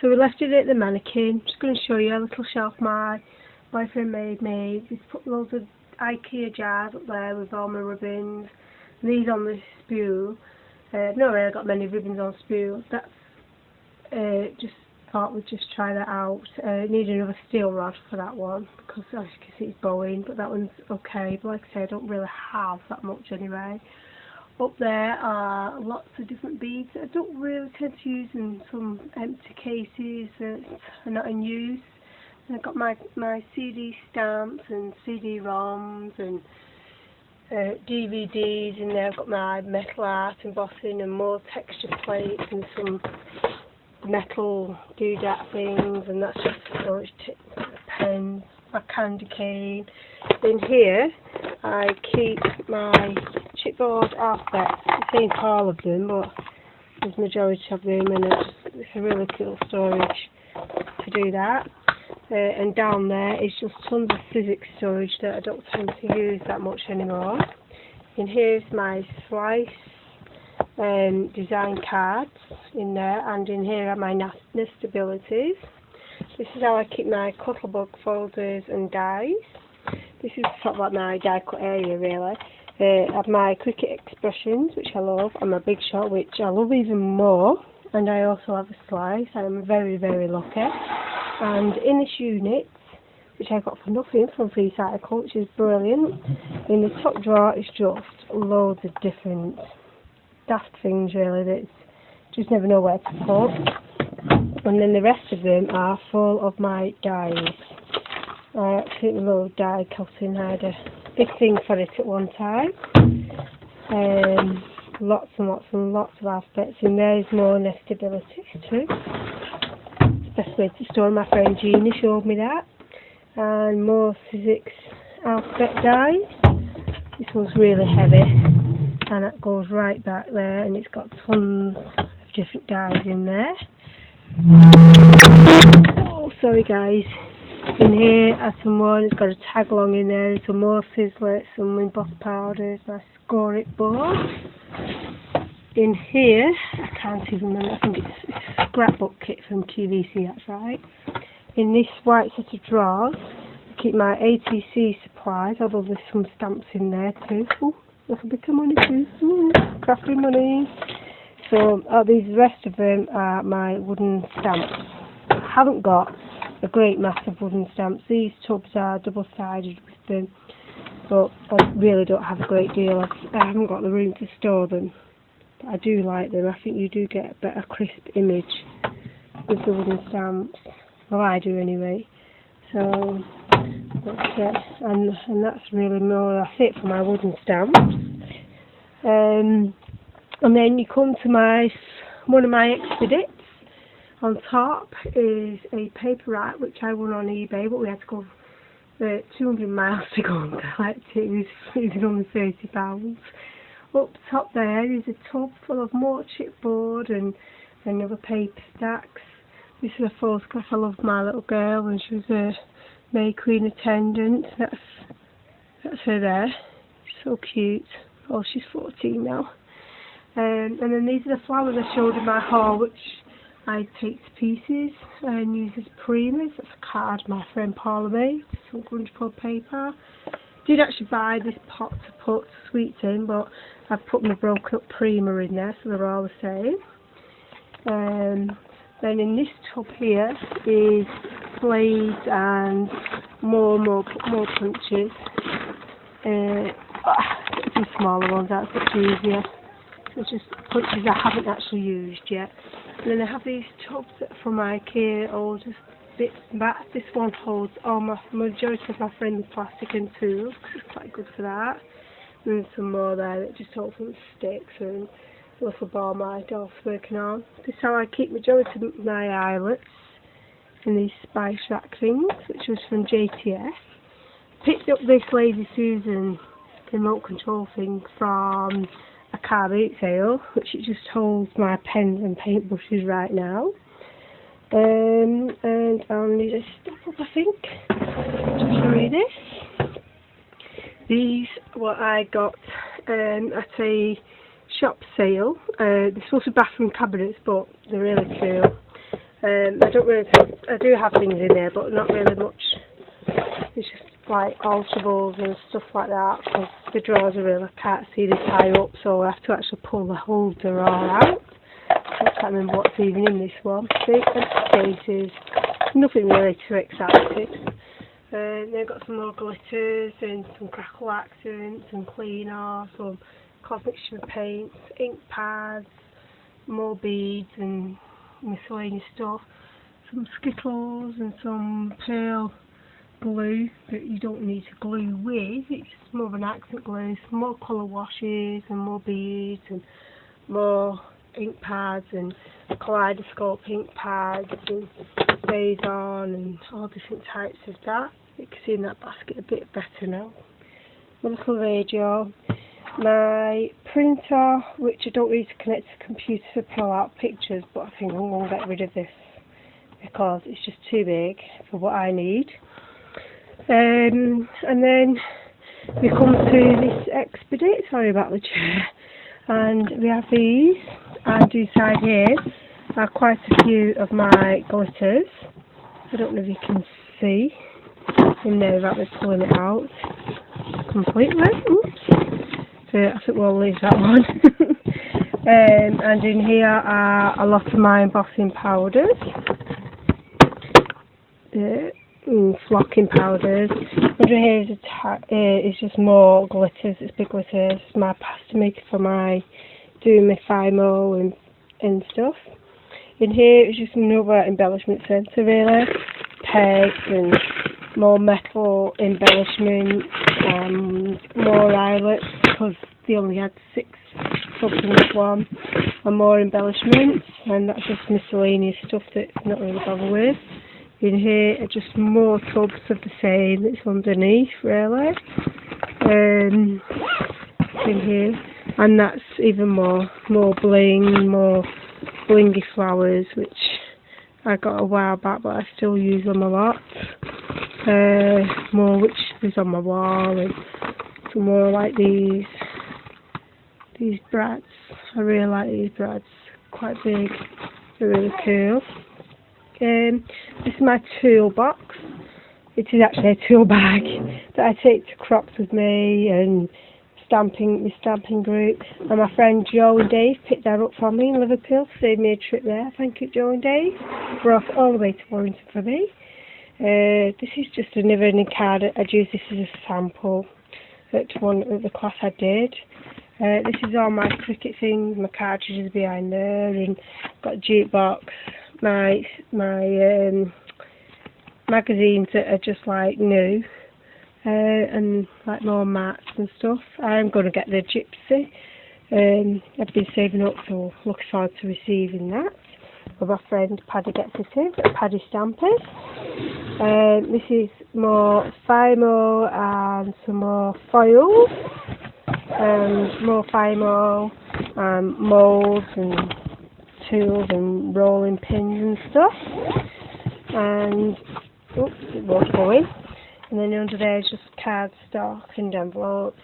So we left it at the mannequin. Just going to show you a little shelf my boyfriend made me. We've put loads of IKEA jars up there with all my ribbons. And these on the spool. I've not really got many ribbons on spool. That's just thought we'd just try that out. Need another steel rod for that one because as you can see it's bowing, but that one's okay. But like I say, I don't really have that much anyway. Up there are lots of different beads that I don't really tend to use in some empty cases that are not in use. And I've got my CD stamps and CD-ROMs and DVDs in there. I've got my metal art embossing and more texture plates and some metal doodad things, and that's just storage pens, my candy cane. In here I keep my chipboard alphabets. I think all of them, but there's a majority of them, and it's a really cool storage to do that. And down there is just tons of physics storage that I don't tend to use that much anymore. In here's my slice design cards in there, and in here are my nestabilities. This is how I keep my Cuttlebug folders and dies. This is sort of like my die cut area really. I have my cricket expressions, which I love, and my big shot, which I love even more. And I also have a slice. I'm very, very lucky. And in this unit, which I got for nothing from Free Cycle, which is brilliant, in the top drawer is just loads of different daft things really that just never know where to put. And then the rest of them are full of my dies. I absolutely love die cutting. I had a big thing for it at one time. Lots and lots and lots of alphabets. And there's more nestabilities too. It's the best way to store. My friend Jeannie showed me that. And more physics alphabet dies. This one's really heavy, and it goes right back there, and it's got tons of different dies in there. Oh, sorry guys. In here are some more. It's got a tag along in there, some more sizzlers, some embossed powders, my score it board. In here, I can't even remember, I think it's a scrapbook kit from QVC, that's right. In this white set of drawers, I keep my ATC supplies, although there's some stamps in there too. Ooh, little bit of money too. Crafty money. So the rest of them are my wooden stamps. I haven't got a great mass of wooden stamps. These tubs are double-sided with them, but I really don't have a great deal. I haven't got the room to store them. But I do like them. I think you do get a better crisp image with the wooden stamps. Well, I do anyway. So that's it. And that's really more that's it for my wooden stamps. And then you come to one of my expedites. On top is a paper rat which I won on eBay, but we had to go 200 miles to go and collect it. It was only £30. Up top there is a tub full of more chipboard and other paper stacks. This is a photograph. I love my little girl, and she was a May Queen attendant. That's her there. She's so cute. Oh, she's 14 now. And then these are the flowers I showed in my haul, which I take to pieces and use as primers. That's a card my friend Paula made. Some wonderful paper. Did actually buy this pot to put sweets in, but I've put my broken up primer in there, so they're all the same. Then in this tub here is blades and more punches. Some smaller ones, that's much easier. So it's just punches I haven't actually used yet. And then I have these tubs from IKEA, all just bits and bats. This one holds all my majority of my friend's plastic and tools, because it's quite good for that. And then some more there that just hold some sticks and a little ball my dog's working on. This is how I keep majority of my eyelets in these spice rack things, which was from JTF. Picked up this Lazy Susan remote control thing from a car boot sale, which it just holds my pens and paintbrushes right now. And I'll need a step up, I think, to show you this. These what I got at a shop sale. They're supposed to be bathroom cabinets, but they're really cool. I do have things in there, but not really much. It's just like alterables and stuff like that, because the drawers are really, I can't see the tie up, so I have to actually pull the whole drawer out. I can't remember what's even in this one. See, cases, nothing really too exciting. Then I've got some more glitters and some crackle accents and cleaner, some cosmic shimmer paints, ink pads, more beads and miscellaneous stuff, some Skittles and some pearl glue that you don't need to glue with, it's just more of an accent glue, some more colour washes and more beads and more ink pads and kaleidoscope ink pads and Bazon and all different types of that. You can see in that basket a bit better now. My little radio, my printer, which I don't need to connect to the computer to pull out pictures, but I think I'm going to get rid of this because it's just too big for what I need. And then we come to this expedite, sorry about the chair, and we have these, and inside here are quite a few of my glitters. I don't know if you can see in there without me pulling it out completely. Oops. So I think we'll leave that one. And in here are a lot of my embossing powders. Flocking powders. Under here is just more glitters. It's big glitters. My pasta maker for doing my FIMO and stuff. In here is just another embellishment centre really. Pegs and more metal embellishments and more eyelets because they only had 6 tubs in that one, and more embellishments, and that's just miscellaneous stuff that I'm not really bothered with. In here are just more tubs of the same that's underneath really. In here, and that's even more bling, more blingy flowers, which I got a while back but I still use them a lot. More which is on my wall, and some more like these brads. I really like these brads, quite big, they're really cool. This is my toolbox. It is actually a tool bag that I take to crops with me and my stamping group. And my friend Joe and Dave picked that up for me in Liverpool, saved me a trip there. Thank you, Joe and Dave. We're off all the way to Warrington for me. This is just a never-ending card. I'd use this as a sample at the class I did. This is all my cricket things, my cartridges behind there, and got a jukebox, my magazines that are just like new, and like more mats and stuff. I'm going to get the Gypsy. I've been saving up, so looking forward to receiving that. With my friend Paddy gets it in, Paddy Stampers. This is more FIMO and some more foils, and more FIMO, moulds and tools and rolling pins and stuff. And oops, it won't go in. And then under there is just cardstock and envelopes.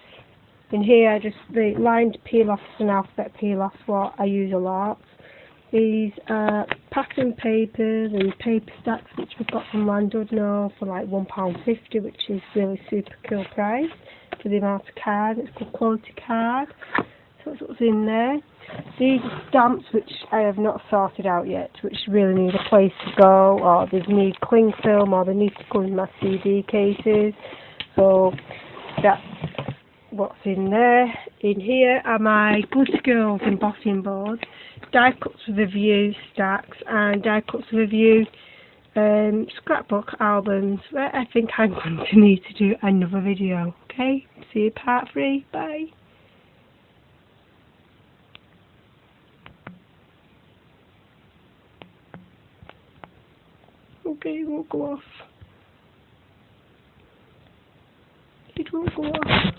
In here, the lined peel-offs and alphabet peel-offs, what I use a lot. These are packing papers and paper stacks, which we've got from Landudno for like £1.50, which is really super cool price for the amount of card. It's good quality card. So that's what's in there. These are stamps which I have not sorted out yet, which really need a place to go, or they need cling film, or they need to go in my CD cases. So that's what's in there. In here are my Glitter Girls embossing boards, die cuts with a view stacks, and die cuts with a view scrapbook albums. Where I think I'm going to need to do another video. Okay, see you part 3. Bye. Okay, it won't go off. It won't go off.